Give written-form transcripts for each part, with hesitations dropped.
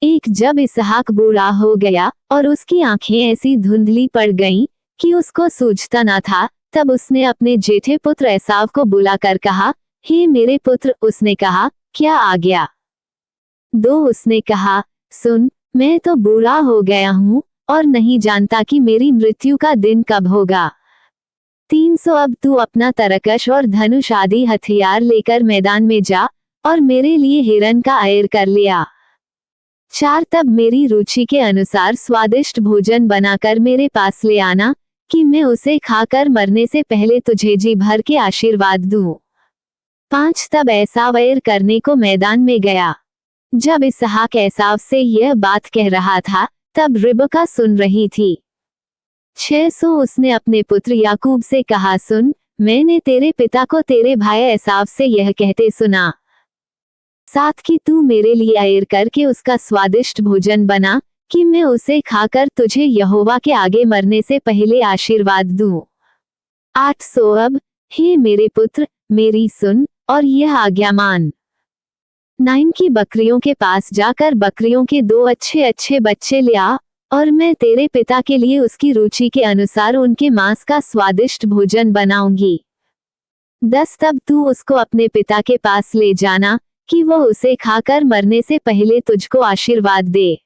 एक जब इसहाक बूढ़ा हो गया और उसकी आंखें ऐसी धुंधली पड़ गईं कि उसको सूझता न था, तब उसने अपने जेठे पुत्र एसाव को बुलाकर कहा, हे मेरे पुत्र। उसने कहा, क्या आ गया? 2 उसने कहा, सुन, मैं तो बूढ़ा हो गया हूँ और नहीं जानता कि मेरी मृत्यु का दिन कब होगा। 300 अब तू अपना तरकश और धनुष आदि हथियार लेकर मैदान में जा और मेरे लिए हिरन का अयर कर लिया। 4 तब मेरी रुचि के अनुसार स्वादिष्ट भोजन बनाकर मेरे पास ले आना कि मैं उसे खाकर मरने से पहले तुझे जी भर के आशीर्वाद दूं। 5 तब एसाव अयर करने को मैदान में गया। जब इसहाक एसाव से यह बात कह रहा था, तब रिबका सुन रही थी। 6 उसने अपने पुत्र याकूब से कहा, सुन, मैंने तेरे पिता को तेरे भाई एसाव से यह कहते सुना। 7 कि तू मेरे लिए अयर करके उसका स्वादिष्ट भोजन बना कि मैं उसे खाकर तुझे यहोवा के आगे मरने से पहले आशीर्वाद दूं। 8 अब हे मेरे पुत्र, मेरी सुन और यह आज्ञा मान। 9 की बकरियों के पास जाकर बकरियों के 2 अच्छे अच्छे बच्चे ले आ और मैं तेरे पिता के लिए उसकी रुचि के अनुसार उनके मांस का स्वादिष्ट भोजन बनाऊंगी। 10 तब तू उसको अपने पिता के पास ले जाना कि वो उसे खाकर मरने से पहले तुझको आशीर्वाद दे।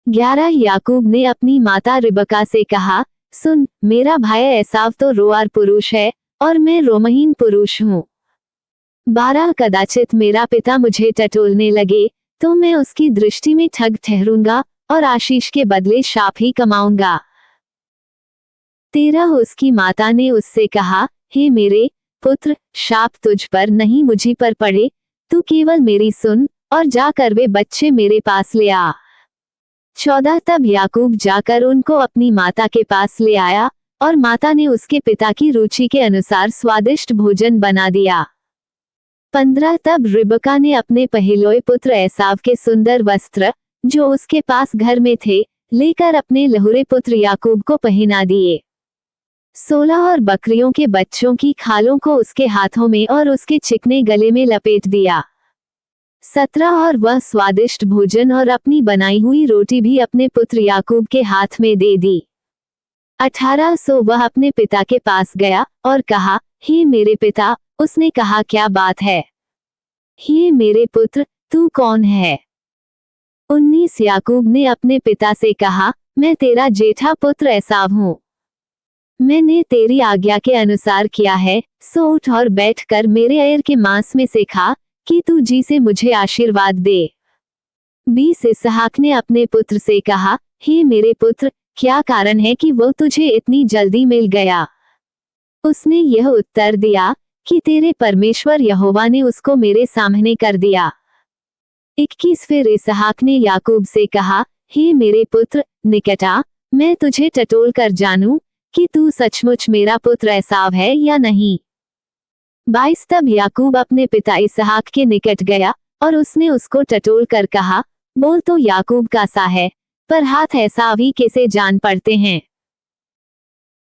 11 याकूब ने अपनी माता रिबका से कहा, सुन, मेरा भाई एसाव तो रोआर पुरुष है और मैं रोमहीन पुरुष हूँ। 12 कदाचित मेरा पिता मुझे टटोलने लगे तो मैं उसकी दृष्टि में ठग ठहरूंगा और आशीष के बदले शाप ही कमाऊंगा। 13 उसकी माता ने उससे कहा, हे मेरे पुत्र, शाप तुझ पर नहीं मुझी पर पड़े, तू केवल मेरी सुन और जाकर वे बच्चे मेरे पास ले आ। 14 तब याकूब जाकर उनको अपनी माता के पास ले आया और माता ने उसके पिता की रुचि के अनुसार स्वादिष्ट भोजन बना दिया। 15 तब रिबका ने अपने पहलोए पुत्र एसाव के सुंदर वस्त्र जो उसके पास घर में थे लेकर अपने लहुरे पुत्र याकूब को पहना दिए। 16 और बकरियों के बच्चों की खालों को उसके हाथों में और उसके चिकने गले में लपेट दिया। 17 और वह स्वादिष्ट भोजन और अपनी बनाई हुई रोटी भी अपने पुत्र याकूब के हाथ में दे दी। 18 वह अपने पिता के पास गया और कहा, हे मेरे पिता। उसने कहा, क्या बात है? हे मेरे पुत्र, तू कौन है? 19 याकूब ने अपने पिता से कहा, मैं तेरा जेठा पुत्र एसाव हूँ। मैंने तेरी आज्ञा के अनुसार किया है, सो उठ और बैठ कर मेरे अयर के मांस में से खा कि तू जी से मुझे आशीर्वाद दे। 20 इसहाक ने अपने पुत्र से कहा, हे मेरे पुत्र, क्या कारण है कि वो तुझे इतनी जल्दी मिल गया? उसने यह उत्तर दिया कि तेरे परमेश्वर यहोवा ने उसको मेरे सामने कर दिया। 21 फिर इसहाक ने याकूब से कहा, हे मेरे पुत्र, निकट आ, मैं तुझे टटोल कर जानूं कि तू सचमुच मेरा पुत्र एसाव है या नहीं। 22 तब याकूब अपने पिता इसहाक के निकट गया और उसने उसको टटोल कर कहा, बोल तो याकूब का सा है, पर हाथ एसाव ही कैसे जान पड़ते हैं।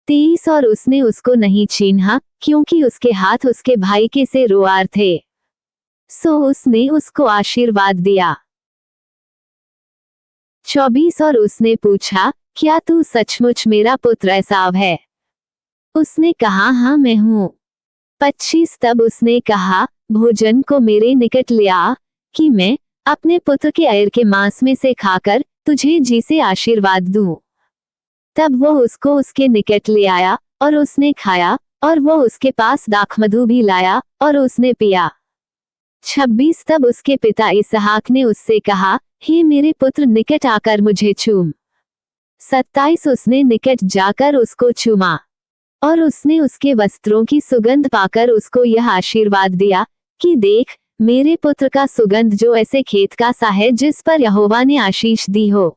23 और उसने उसको नहीं छीना क्योंकि उसके हाथ उसके भाई के से रोआर थे, सो उसने उसको आशीर्वाद दिया। 24 और उसने पूछा, क्या तू सचमुच मेरा पुत्र एसाव है? उसने कहा, हाँ मैं हूँ। 25 तब उसने कहा, भोजन को मेरे निकट ले आ कि मैं अपने पुत्र के अयर के मांस में से खाकर तुझे जी से आशीर्वाद दूं। तब वो उसको उसके निकट ले आया और उसने खाया और वो उसके पास दाखमधु भी लाया और उसने पिया। 26 तब उसके पिता इसहाक ने उससे कहा, हे मेरे पुत्र, निकट आकर मुझे चूम। 27 उसने निकट जाकर उसको चूमा और उसने उसके वस्त्रों की सुगंध पाकर उसको यह आशीर्वाद दिया कि देख, मेरे पुत्र का सुगंध जो ऐसे खेत का सा है जिस पर यहोवा ने आशीष दी हो।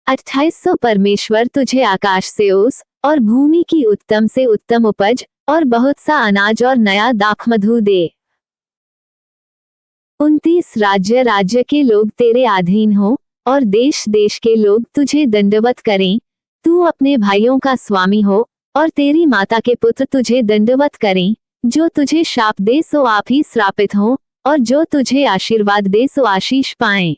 28 परमेश्वर तुझे आकाश से ओस और भूमि की उत्तम से उत्तम उपज और बहुत सा अनाज और नया दाखमधु दे। 29 राज्य राज्य के लोग तेरे अधीन हो और देश देश के लोग तुझे दंडवत करें। तू अपने भाइयों का स्वामी हो और तेरी माता के पुत्र तुझे दंडवत करें। जो तुझे शाप दे सो आप ही श्रापित हो और जो तुझे आशीर्वाद दे सो आशीष पाएं।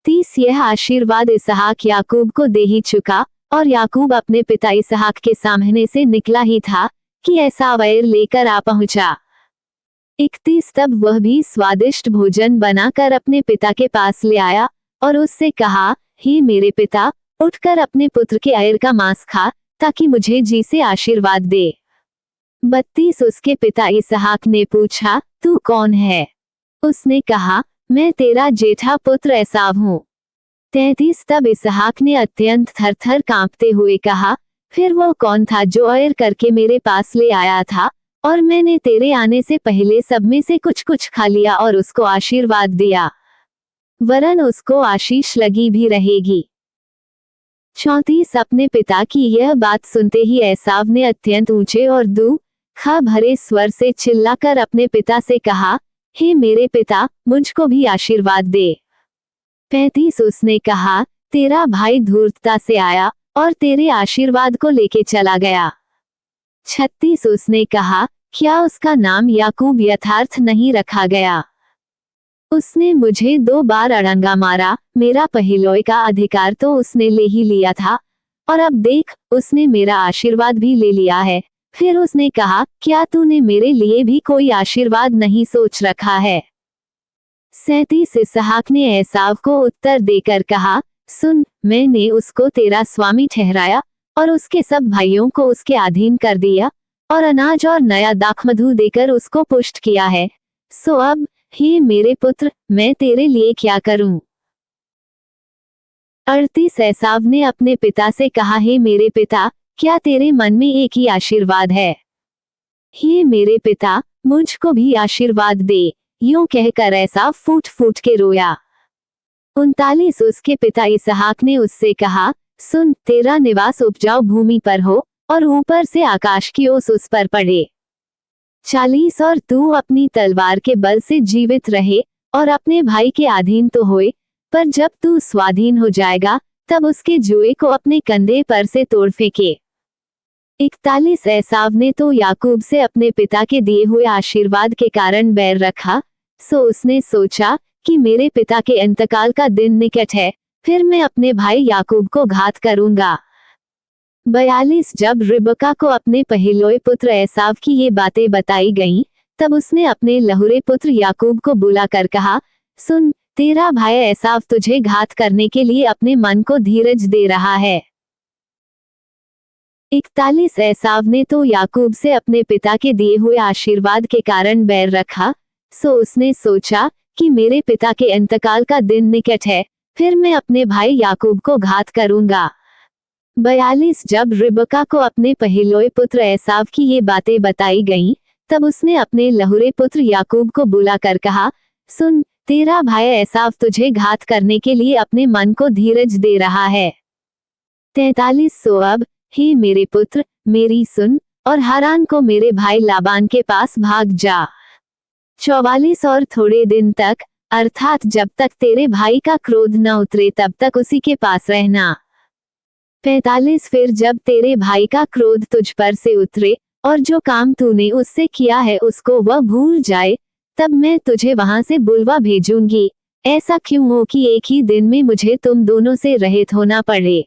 30 यह आशीर्वाद इसहाक याकूब को दे ही चुका, और याकूब अपने पिता इसहाक के सामने से निकला ही था कि एसाव एर लेकर आ पहुंचा। 31 तब वह भी स्वादिष्ट भोजन बनाकर अपने पिता के पास ले आया और उससे कहा, हे मेरे पिता, उठकर अपने पुत्र के एर का मांस खा, ताकि मुझे जी से आशीर्वाद दे। 32 उसके पिता इसहाक ने पूछा, तू कौन है? उसने कहा, मैं तेरा जेठा पुत्र एसाव हूँ। 33 तब इसहाक ने अत्यंत थरथर कांपते हुए कहा, फिर वो कौन था जो एर करके मेरे पास ले आया था, और मैंने तेरे आने से पहले सब में से कुछ कुछ खा लिया और उसको आशीर्वाद दिया, वरन उसको आशीष लगी भी रहेगी। 34 अपने पिता की यह बात सुनते ही एसाव ने अत्यंत ऊंचे और दुख भरे स्वर से चिल्लाकर अपने पिता से कहा, हे मेरे पिता, मुझको भी आशीर्वाद दे। 35 उसने कहा, तेरा भाई धूर्तता से आया और तेरे आशीर्वाद को लेके चला गया। 36 उसने कहा, क्या उसका नाम याकूब यथार्थ नहीं रखा गया? उसने मुझे 2 बार अड़ंगा मारा, मेरा पहिलौय का अधिकार तो उसने ले ही लिया था, और अब देख, उसने मेरा आशीर्वाद भी ले लिया है। फिर उसने कहा, क्या तूने मेरे लिए भी कोई आशीर्वाद नहीं सोच रखा है? 37 इसहाक ने एसाव को उत्तर देकर कहा, सुन, मैंने उसको तेरा स्वामी ठहराया और उसके सब भाइयों को उसके अधीन कर दिया, और अनाज और नया दाखमधु देकर उसको पुष्ट किया है। सो अब, हे मेरे पुत्र, मैं तेरे लिए क्या करूं? 38 एसाव ने अपने पिता से कहा, हे मेरे पिता, क्या तेरे मन में एक ही आशीर्वाद है? हे मेरे पिता, मुझको भी आशीर्वाद दे। यूं कहकर एसाव फूट फूट के रोया। 39 उसके पिता इसहाक ने उससे कहा, सुन, तेरा निवास उपजाऊ भूमि पर हो और ऊपर से आकाश की ओस उस पर पड़े। 40 और तू अपनी तलवार के बल से जीवित रहे और अपने भाई के अधीन तो होए, पर जब तू स्वाधीन हो जाएगा, तब उसके जुए को अपने कंधे पर से तोड़ फेंके। 41 एसाव ने तो याकूब से अपने पिता के दिए हुए आशीर्वाद के कारण बैर रखा, सो उसने सोचा कि मेरे पिता के इंतकाल का दिन निकट है, फिर मैं अपने भाई याकूब को घात करूंगा। 42 जब रिबका को अपने पहिलौय पुत्र एसाव की ये बातें बताई गईं, तब उसने अपने लहुरे पुत्र याकूब को बुलाकर कहा, सुन, तेरा भाई एसाव तुझे घात करने के लिए अपने मन को धीरज दे रहा है। 41 एसाव ने तो याकूब से अपने पिता के दिए हुए आशीर्वाद के कारण बैर रखा, सो उसने सोचा कि मेरे पिता के इंतकाल का दिन निकट है, फिर मैं अपने भाई याकूब को घात करूंगा। 42 जब रिबका को अपने पहिलौय पुत्र एसाव की ये बातें बताई गईं, तब उसने अपने लहुरे पुत्र याकूब को बुलाकर कहा, सुन, तेरा भाई एसाव तुझे घात करने के लिए अपने मन को धीरज दे रहा है। 43 सो अब, हे मेरे पुत्र, मेरी सुन, और हारान को मेरे भाई लाबान के पास भाग जा। 44 और थोड़े दिन तक, अर्थात जब तक तेरे भाई का क्रोध न उतरे तब तक उसी के पास रहना। 45 फिर जब तेरे भाई का क्रोध तुझ पर से उतरे और जो काम तूने उससे किया है उसको वह भूल जाए, तब मैं तुझे वहां से बुलवा भेजूंगी। ऐसा क्यों हो कि एक ही दिन में मुझे तुम दोनों से रहित होना पड़े।